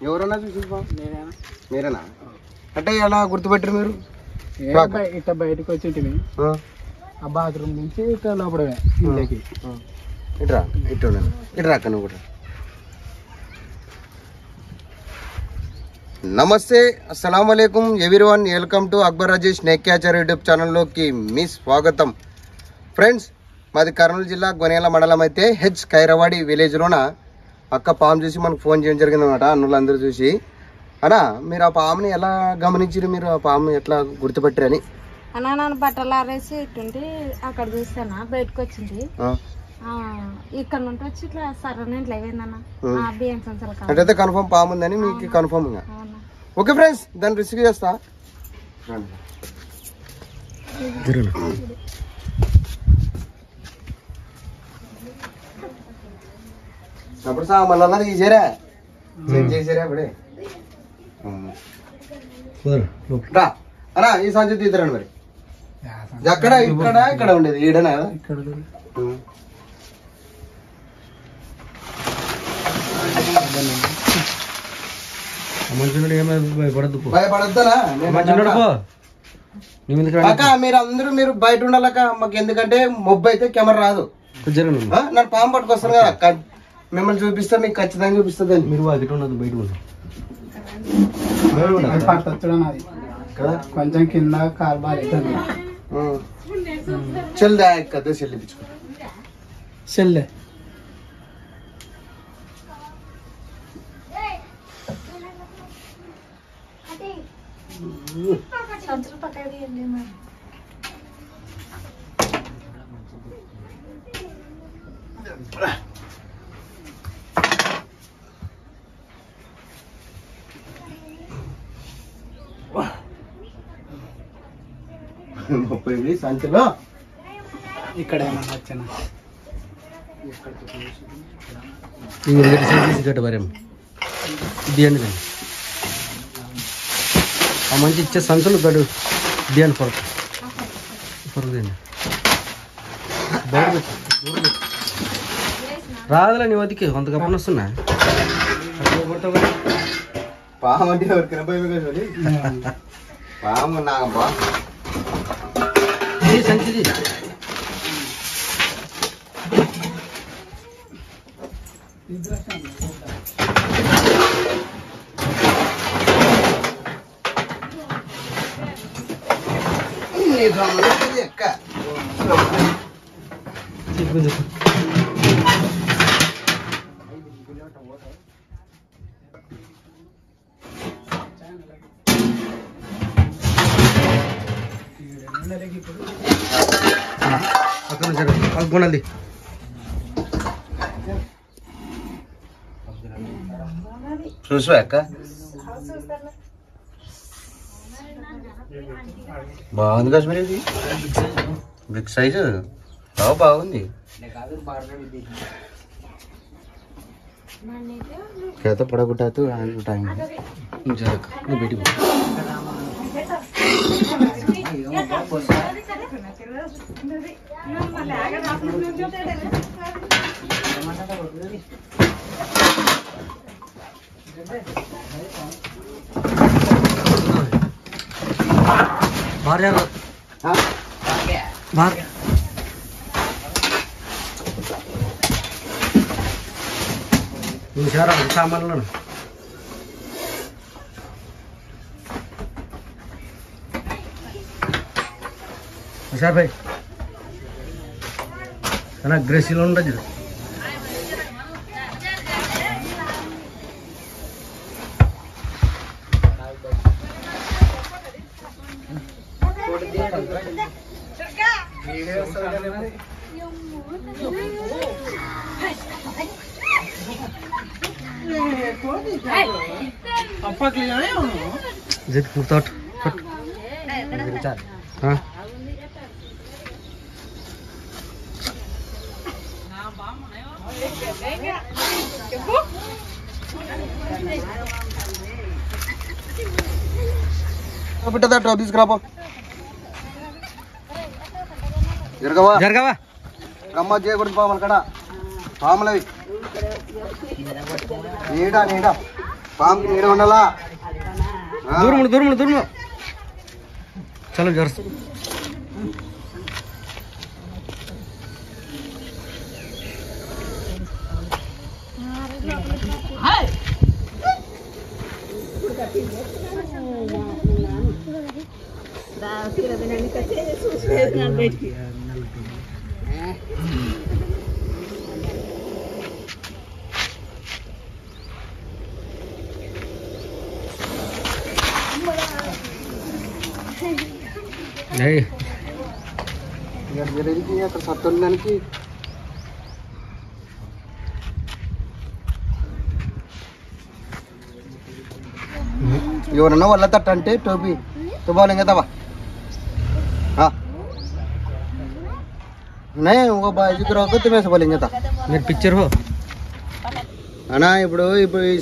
ఎవరన్నా చూసి మీరేనా అంటే ఎలా గుర్తుపెట్టారు మీరు? ఇట్లా బయటకు వచ్చి ఆ బాత్రూమ్ నుంచి ఇట్లా లోపడమే ఇంట్లోకి. ఇట్రా ఇట్రా అక్క నువ్వు కూడా. నమస్తే, అస్సలం వాలేకుమ్ everyone. Welcome to Akbar Rajesh snake catcher YouTube ఛానల్లోకి మీ స్వాగతం. ఫ్రెండ్స్, మాది కర్నూలు జిల్లా గొనేల మండలం అయితే హెచ్ ఖైరవాడి విలేజ్లోన అక్క పాము చూసి మనకు ఫోన్ చేయడం జరిగిందన్నమాట. అన్నులందరూ చూసి అన్నా మీరు ఆ పాముని ఎలా గమనించారు? మీరు ఆ పాము ఎట్లా గుర్తుపెట్టారని? అన్నా నన్ను బట్టలు ఆరేసి ఇట్టుంటే అక్కడ చూస్తానా బయటకు వచ్చింది. ఇక్కడ నుండి వచ్చి ఇట్లా సరైన ఇట్లా అయిందన్నా. బియ్యం సంవత్సరాలు అంటే కన్ఫర్మ్ పాము ఉందని మీకు కన్ఫర్మ్. ఓకే ఫ్రెండ్స్, దాన్ని రిస్క్ చేస్తా. అప్పుడు సామాన్లు తీసారా చేసారా అప్పుడే అన్నా ఈ సంచి తీద్దరండి మరి. ఎక్కడ ఇక్కడ ఉండేది ఈడనా? భయపడద్దానా? మీరు అందరూ మీరు బయట ఉండాలక మాకు, ఎందుకంటే మొబ్బు అయితే కెమెరా రాదు. నన్ను పాము పట్టుకొస్తాను కదా, మిమ్మల్ని చూపిస్తా, మీకు ఖచ్చితంగా చూపిస్తుంది. మీరు బయట ఉండదు, బయట ఉండదు. కొంచెం కింద కాలు బాగా చెల్దా కదా, చెల్లి తెచ్చుకో. చెల్లె సంచిలో ఇక్కడ వచ్చిన మంచి ఇచ్చే సంచులు గడు బియ్యాన్ని పొరకు పొరుగుదండి రాదులే నీ వదికి కొంత కప్పని వస్తున్నా. పాము అంటే ఎవరికైనా పాము నాగబ్బా సంచిది. గుణది చూసా అక్క, బాగుంది కాశ్మీర్. ఇది బిగ్ సైజు బాగుంది. कहता पड़ा गुटा तो टाइम जरा बेटी बाहर जा बाहर सामान अच्छा भाई अग्रेसिव ఉండదు. जिद कुर्ता फट हाँ बेटा टॉप తీసుకురాపో జరగవా రమ్మ చేయకూడదు పాములు అక్కడ పాములవి నీడా పాముకి నీడ ఉండాలా దూరం చలో జరుస్తు అక్కడ సత్తు దానికి ఎవరన్నా వల్ల తట్ట అంటే టోపీ తుబాలు ఇంకా తవా ఒక బాగా తుమ్మేస పోలే ఇంకా మీరు పిక్చర్ అన్నా ఇప్పుడు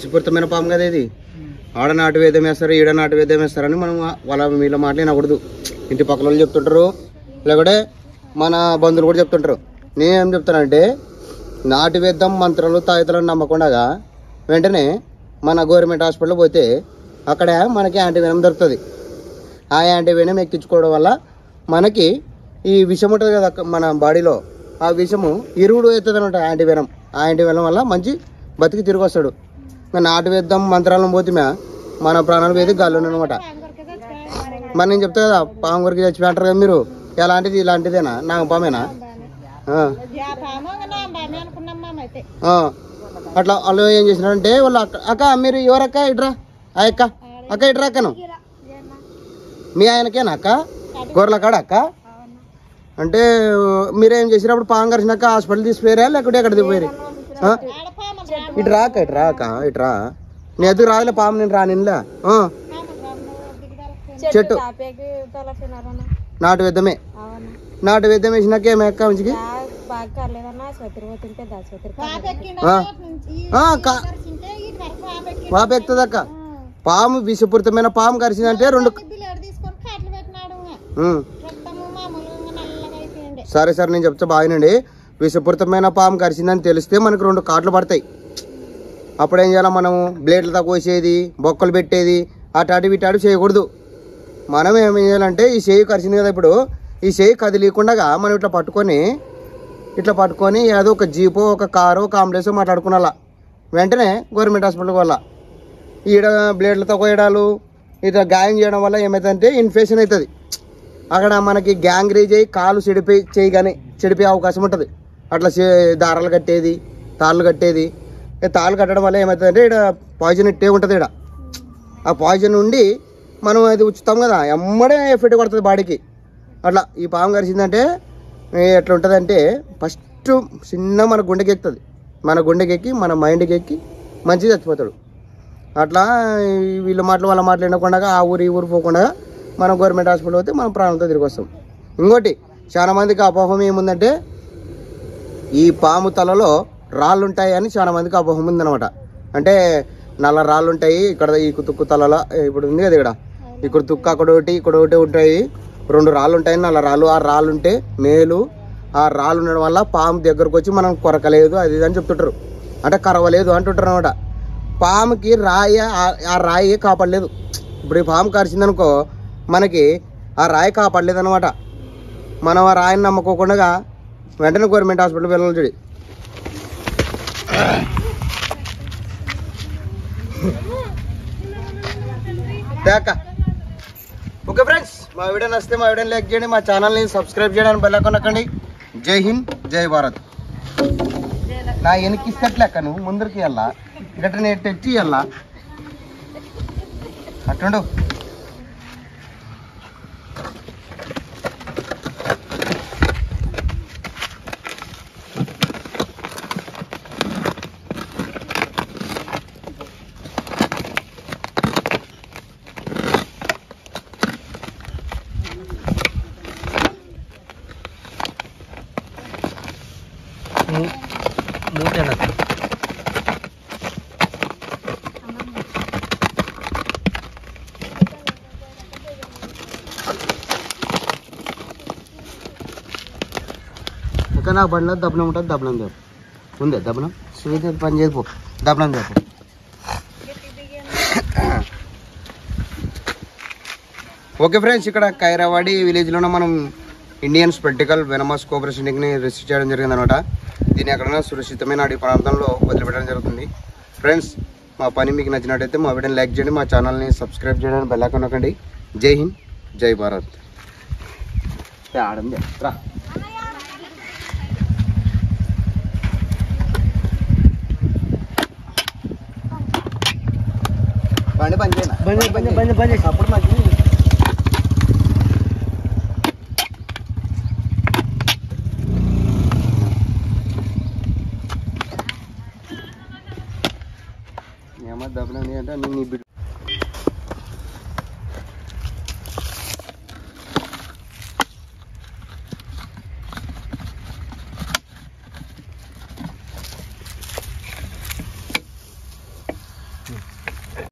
సుపరితమైన పాము కదా ఇది ఆడ నాటు వేద్యం వేస్తారు ఈడ నాటు వేద్యం వేస్తారని మనం వాళ్ళ మీలో మాట్లాడకూడదు. ఇంటి పక్కల వాళ్ళు చెప్తుంటారు, లేకపోతే మన బంధువులు కూడా చెప్తుంటారు. నేనేం చెప్తానంటే నాటు వేద్దాం మంత్రాలు తాయితలను నమ్మకుండా వెంటనే మన గవర్నమెంట్ హాస్పిటల్ పోతే అక్కడ మనకి యాంటీవెనం దొరుకుతుంది. ఆ యాంటీవెనం ఎక్కించుకోవడం వల్ల మనకి ఈ విషం ఉంటుంది కదా మన బాడీలో, ఆ విషము ఇరువుడు అవుతుంది అనమాట. యాంటీవెనం ఆ యాంటీవెనం వల్ల మంచి బతికి తిరిగి వస్తాడు. నాటు వేద్దాం మంత్రాలను పోతే మన ప్రాణాలు పోతే గాల్లో అనమాట. మరి నేను చెప్తా కదా పాము కొరికి చచ్చిపోయారు కదా మీరు, ఎలాంటిది ఇలాంటిదేనా నాకు పామేనా? అట్లా వాళ్ళు ఏం చేసినారంటే వాళ్ళు అక్క మీరు ఎవరక్క ఇట్రా అక్క ఇట్రా అక్కను మీ ఆయనకేనా అక్క గొర్రెల కాడ అక్క అంటే మీరేం చేసినప్పుడు పాము కరిచినాక హాస్పిటల్ తీసిపోయారా లేకుంటే ఎక్కడ తీసిపోయారు? ఇటు రాక ఇట్రా నీ ఎదురు రాదులే పాము నేను రానిలా. చెట్టు నాటు వేద్దామే వేసినాక ఏమే అక్క మంచికి పాప ఎక్కుతుంది అక్క. పాము విషపూరితమైన పాము కరిచిందంటే సరే నేను చెప్తా బాగానండి. విషపూరితమైన పాము కరిచిందని తెలిస్తే మనకు 2 కాట్లు పడతాయి. అప్పుడు ఏం చేయాలి మనము? బ్లేడ్లతో కోసేది, బొక్కలు పెట్టేది అటాటి విటాటి చేయకూడదు. మనం ఏం చేయాలంటే ఈ చేయి కరిచింది కదా, ఇప్పుడు ఈ చేయి కదిలీకుండా మనం ఇట్లా పట్టుకొని ఏదో ఒక జీపో ఒక కారో ఒక అంబులెన్సో మాట్లాడుకున్నా వెంటనే గవర్నమెంట్ హాస్పిటల్కి వల్ల ఈడ బ్లేడ్లతో కోయడాలు ఇట్లా గాయం చేయడం వల్ల ఏమవుతుందంటే ఇన్ఫెక్షన్ అవుతుంది. అక్కడ మనకి గ్యాంగ్రీజ్ అయ్యి కాలు చెడిపోయే అవకాశం ఉంటుంది. అట్లా దారాలు కట్టేది, తాళ్ళు కట్టేది. తాళ్ళు కట్టడం వల్ల ఏమవుతుందంటే ఇక్కడ పాయిజన్ ఇట్టే ఉంటుంది. ఇక్కడ ఆ పాయిజన్ ఉండి మనం అది ఉచ్చుతాం కదా, ఎమ్మడే ఎఫెక్ట్ పడుతుంది బాడీకి. అట్లా ఈ పాము కరిచిందంటే ఎట్లా ఉంటుంది అంటే ఫస్ట్ చిన్న మన గుండెకి ఎక్కుతుంది. మన గుండెకి ఎక్కి మన మైండ్కి ఎక్కి మంచిగా చచ్చిపోతాడు. అట్లా వీళ్ళ మాటలు వాళ్ళ మాటలు వినకుండా ఆ ఊరు ఈ ఊరు పోకుండా మనం గవర్నమెంట్ హాస్పిటల్ పోతే మనం ప్రాణాలతో తిరిగి వస్తాం. ఇంకోటి చాలా మందికి అపోహం ఏముందంటే ఈ పాము తలలో రాళ్ళు ఉంటాయి అని చాలా మందికి అపోహం ఉందన్నమాట. అంటే నల్ల రాళ్ళు ఉంటాయి ఇక్కడ ఈ తుక్కు తలలో, ఇప్పుడు ఉంది కదా ఇక్కడ తుక్కు ఇక్కడ ఒకటి ఉంటాయి, 2 రాళ్ళు ఉంటాయి నల్ల రాళ్ళు. ఆ రాళ్ళు ఉంటే మేలు, ఆ రాళ్ళు ఉండడం వల్ల పాము దగ్గరకు వచ్చి మనం కొరకలేదు అది అని చెప్తుంటారు. అంటే కరవలేదు అంటుంటారు అనమాట. పాముకి ఆ రాయి కాపాడలేదు. ఇప్పుడు ఈ పాము కరిచిందనుకో మనకి ఆ రాయి కాపాడలేదు అనమాట. మనం ఆ రాయిని నమ్మకోకుండా వెంటనే గవర్నమెంట్ హాస్పిటల్ వెళ్ళాలి. చూడి ఓకే ఫ్రెండ్స్, మా వీడియో నచ్చితే మా వీడియోని లైక్ చేయండి, మా ఛానల్ని సబ్స్క్రైబ్ చేయడానికి బెల్ ఐకాన్ నొక్కండి. జై హింద్, జై భారత్. నా వెనక్కి ఇస్తట్లేక నువ్వు ముందరికి వెళ్ళా, ఇక్కడ నేను తెచ్చి వెళ్ళా అట్టుండు. ఇంకా నా బండిలో దబ్బనం ఉంటుంది, దబ్బనం దేపు ఉందే దబ్బనం సువిధ పని చేయదు, దబ్బనం దేపు ఓకే ఫ్రెండ్స్, ఇక్కడ ఖైరవాడి విలేజ్లోనే మనం ఇండియన్ స్పెక్టికల్ వెనమస్ కోబ్రా స్నేక్ని రిసీవ్ చేయడం జరిగింది అనమాట. దీన్ని ఎక్కడైనా సురక్షితమైన అడవి ప్రాంతంలో వదిలిపెట్టడం జరుగుతుంది. ఫ్రెండ్స్, మా పని మీకు నచ్చినట్టయితే మా వీడియోని లైక్ చేయండి, మా ఛానల్ని సబ్స్క్రైబ్ చేయడానికి బెల్ ఐకాన్ నొక్కండి. జై హింద్, జై భారత్. ఆడండి రా. బండి బంద్ చేయనా? బంద్ చేసి అప్పుడు మాకు ఏమో దెబ్బలు అంటే నీ బిడ్డ